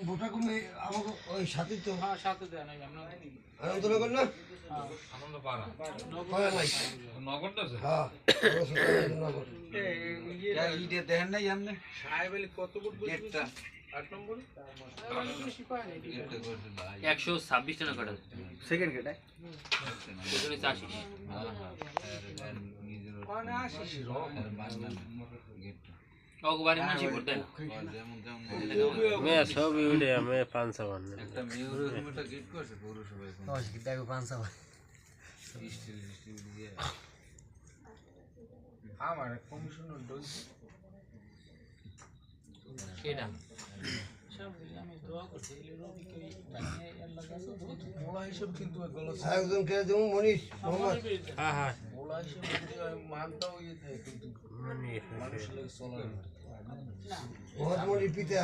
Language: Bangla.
ভোটা কমে আমাকে ওই সাথে তো হ্যাঁ সাথে দেয় নাই আমরা আনন্দনগর না আনন্দ পাড়া হয় নাই নগরটা আছে হ্যাঁ নগর ইটে দেখেন নাই আপনি সাহেব আলী কত ফুট গেটটা 8 নম্বর বেশি পায় না গেটটা করতে লাই 126 টাকা কাটা সেকেন্ড কেটে সেখানে 80 নিজের মানে আসিস বান্না গেটটা অগবারে মাসি করতে যেমন তেমন मैं सब वीडियो में 500 वन একটা মেয়র একটা গেট করছে পৌরসভায় দেখো 500 স্টিল দিয়ে আমার কমিশনার ডইছে কেডা সব আমি দোয়া করছি এই রবিকে জানিয়ে আল্লাহ কাছে বহুত মোলা হিসাব কিন্তু এগুলো একজন কে দেবো মনীষ মোহাম্মদ हाँ हाँ মোলা হিসাব কিন্তু মানটাও ইয়ে থাকে কিন্তু মানুষের চলার মোহাম্মদ মনির পিতা